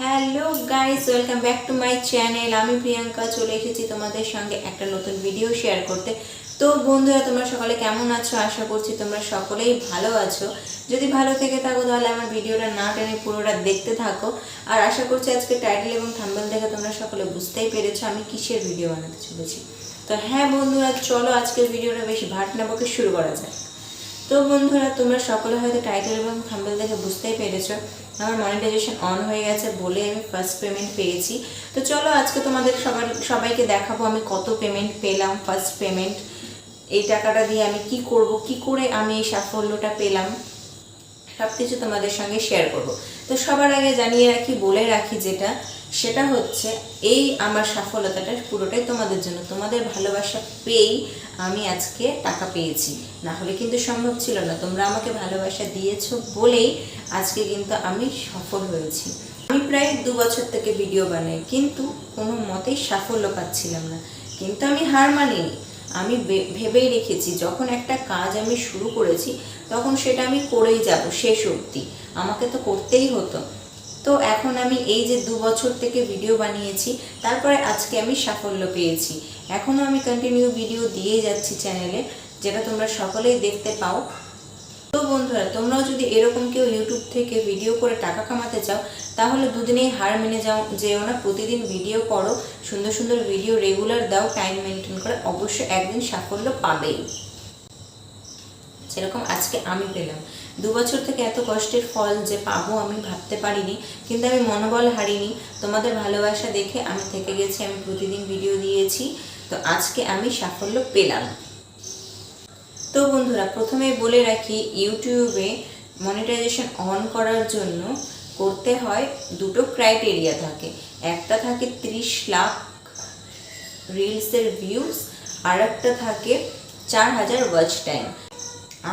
Hello guys, welcome back to my channel. আমি প্রিয়াঙ্কা চলে এসেছি তোমাদের সঙ্গে একটা নতুন ভিডিও শেয়ার করতে। তো বন্ধুরা, তোমরা সকলে কেমন আছো? আশা করছি তোমরা সকলেই ভালো আছো। যদি ভালো থেকে থাকো তাহলে আমার ভিডিওটা না টেনে পুরোটা দেখতে থাকো। আর আশা করছি আজকে টাইটেল এবং থাম্বনেল দেখে তোমরা সকলে বুঝতেই পেরেছো আমি কিসের ভিডিও বানাতে চলেছি। তো হ্যাঁ বন্ধুরা, চলো আজকের ভিডিওটা বেশি ভাট না বকে শুরু করা যায়। তো বন্ধুরা, তোমরা সকলে হয়তো টাইটেল এবং থাম্বনেল দেখে বুঝতেই পেরেছো আমার মনিটাইজেশন অন হয়ে গেছে বলে আমি ফার্স্ট পেমেন্ট পেয়েছি। তো চলো আজকে তোমাদের সবাইকে দেখাবো আমি কত পেমেন্ট পেলাম। ফার্স্ট পেমেন্ট, এই টাকাটা দিয়ে আমি কি করব, কি করে আমি এই সাফল্যটা পেলাম, সব কিছু তোমাদের সঙ্গে শেয়ার করব। তো সবার আগে জানিয়ে রাখি, বলে রাখি সেটা হচ্ছে এই আমার সফলতাটা পুরোটাই তোমাদের জন্য। তোমাদের ভালোবাসা পেয়েই আমি আজকে টাকা পেয়েছি, না হলে কিন্তু সম্ভব ছিল না। তোমরা আমাকে ভালোবাসা দিয়েছো বলেই আজকে কিন্তু আমি সফল হয়েছি। আমি প্রায় 2 বছর থেকে ভিডিও বানাই, কিন্তু কোনো মতেই সাফল্য পাচ্ছিলাম না। কিন্তু আমি হার মানিনি। আমি ভেবেই রেখেছি যখন একটা কাজ আমি শুরু করেছি তখন সেটা আমি করেই যাব শেষ অবধি, আমাকে তো করতেই হতো। তো এখন আমি এই যে 2 বছর থেকে ভিডিও বানিয়েছি, তারপরে আজকে আমি সাফল্য পেয়েছি। এখনও আমি কন্টিনিউ ভিডিও দিয়ে যাচ্ছি চ্যানেলে, যেটা তোমরা সকলেই দেখতে পাও। তো বন্ধুরা, তোমরাও যদি এরকম কেউ ইউটিউব থেকে ভিডিও করে টাকা কামাতে চাও তাহলে দুদিনেই হার মেনে যেও না। প্রতিদিন ভিডিও করো, সুন্দর সুন্দর ভিডিও রেগুলার দাও, টাইম মেনটেন করে, অবশ্যই একদিন সাফল্য পাবেই। যেরকম আজকে আমি পেলাম। 2 বছর থেকে এত কষ্টের ফল যে পাবো আমি ভাবতে পারিনি, কিন্তু আমি মনোবল হারিনি। তোমাদের ভালোবাসা দেখে আমি থেকে গেছি, আমি প্রতিদিন ভিডিও দিয়েছি। তো আজকে আমি সাফল্য পেলাম। তো বন্ধুরা, প্রথমে বলে রাখি, ইউটিউবে মনিটাইজেশন অন করার জন্য করতে হয় দুটো ক্রাইটেরিয়া থাকে। একটা থাকে 30 লাখ রিলসের ভিউজ, আর একটা থাকে 4000 ওয়াচ টাইম।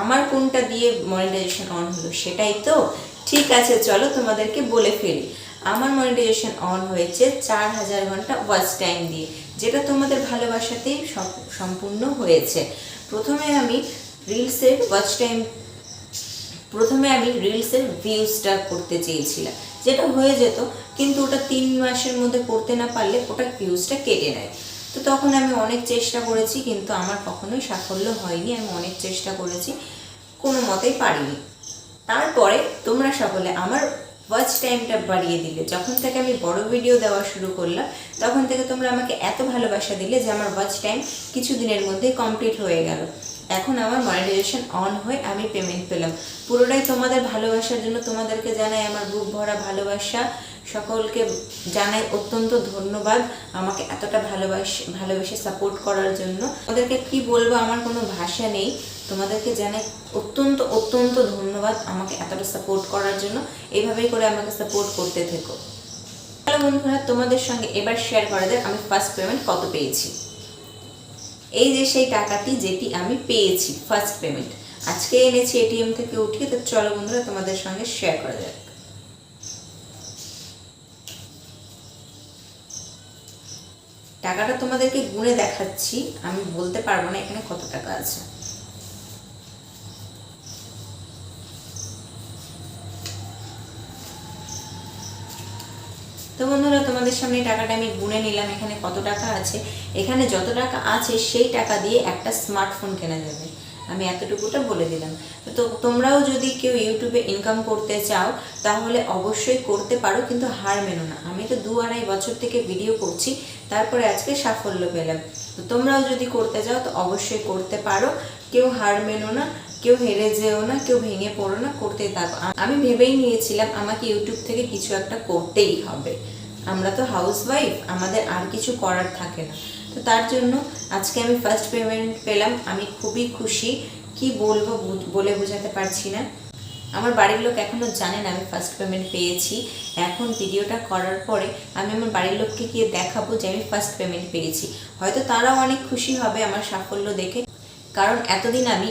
আমার কোনটা দিয়ে মনিটাইজেশন অন হলো সেটাই তো। ঠিক আছে, চলো তোমাদেরকে বলে ফেলি। আমার মনিটাইজেশন অন হয়েছে 4000 ঘন্টা ওয়াচ টাইম দিয়ে, যেটা তোমাদের ভালোবাসাতেই সম্পূর্ণ হয়েছে। প্রথমে আমি রিলসের ভিউজটা করতে চেয়েছিলাম, যেটা হয়ে যেত, কিন্তু ওটা 3 মাসের মধ্যে করতে না পারলে ওটা ভিউজটা কেটে নেয়। তো তখন আমি অনেক চেষ্টা করেছি, কিন্তু আমার কখনোই সাফল্য হয়নি। আমি অনেক চেষ্টা করেছি, কোনো মতেই পারিনি। তারপরে তোমরা সকলে আমার ওয়াচ টাইমটা বাড়িয়ে দিলে। যখন থেকে আমি বড় ভিডিও দেওয়া শুরু করলাম তখন থেকে তোমরা আমাকে এত ভালোবাসা দিলে যে আমার ওয়াচ টাইম কিছু দিনের মধ্যেই কমপ্লিট হয়ে গেল। এখন আমার মনিটাইজেশন অন হয়ে আমি পেমেন্ট পেলাম। পুরোটাই তোমাদের ভালোবাসার জন্য। তোমাদেরকে জানাই আমার বুক ভরা ভালোবাসা। সকলকে জানাই অত্যন্ত ধন্যবাদ আমাকে এতটা ভালোবেসে সাপোর্ট করার জন্য। ওদেরকে কি বলবো, আমার কোনো ভাষা নেই। তোমাদেরকে জানাই অত্যন্ত অত্যন্ত ধন্যবাদ আমাকে এতটা সাপোর্ট করার জন্য। এইভাবেই করে আমাকে সাপোর্ট করতে থেকো। হ্যালো বন্ধুরা, তোমাদের সঙ্গে এবার শেয়ার করা যায় আমি ফার্স্ট পেমেন্ট কত পেয়েছি। এই যে সেই টাকাটি যেটি আমি পেয়েছি ফার্স্ট পেমেন্ট, আজকে এনেছি এটিএম থেকে উঠিয়ে। তো চলো বন্ধুরা, তোমাদের সঙ্গে শেয়ার করা যাক। টাকাটা তোমাদেরকে গুণে দেখাচ্ছি, আমি বলতে পারবো না এখানে কত টাকা আছে। তো বন্ধুরা, তোমাদের সামনে টাকাটা আমি গুনে নিলাম। এখানে কত টাকা আছে, এখানে যত টাকা আছে সেই টাকা দিয়ে একটা স্মার্টফোন কেনা যাবে। আমি এতটুকুটা বলে দিলাম। তো তোমরাও যদি কেউ ইউটিউবে ইনকাম করতে চাও তাহলে অবশ্যই করতে পারো, কিন্তু হার মেনো না। আমি তো 2-2.5 বছর থেকে ভিডিও করছি, তারপরে আজকে সাফল্য পেলাম। তো তোমরাও যদি করতে চাও তো অবশ্যই করতে পারো। কেউ হার মেনো না, কেউ হেরে যেও না, কেউ ভেঙে পড়ো না, করতেই থাকো। আমি ভেবেই নিয়েছিলাম আমাকে ইউটিউব থেকে কিছু একটা করতেই হবে। আমরা তো হাউসওয়াইফ, আমাদের আর কিছু করার থাকে না। তো তার জন্য আজকে আমি ফার্স্ট পেমেন্ট পেলাম। আমি খুবই খুশি, কি বলবো বলে বোঝাতে পারছি না। আমার বাড়ির লোক এখনও জানে না আমি ফার্স্ট পেমেন্ট পেয়েছি। এখন ভিডিওটা করার পরে আমি আমার বাড়ির লোককে গিয়ে দেখাবো যে আমি ফার্স্ট পেমেন্ট পেয়েছি। হয়তো তারাও অনেক খুশি হবে আমার সাফল্য দেখে, কারণ এতদিন আমি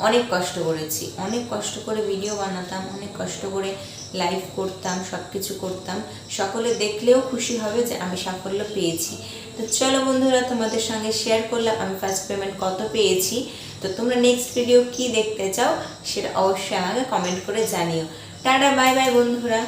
অনেক কষ্ট করেছি। অনেক কষ্ট করে ভিডিও বানাতাম, অনেক কষ্ট করে লাইভ করতাম, সব কিছু করতাম। সকলে দেখলেও খুশি হবে যে আমি সাফল্য পেয়েছি। তো চলো বন্ধুরা, তোমাদের সঙ্গে শেয়ার করলাম আমি ফার্স্ট পেমেন্ট কত পেয়েছি। তো তোমরা নেক্সট ভিডিও কি দেখতে চাও সেটা অবশ্যই আমাকে কমেন্ট করে জানিও। টাটা, বাই বাই বন্ধুরা।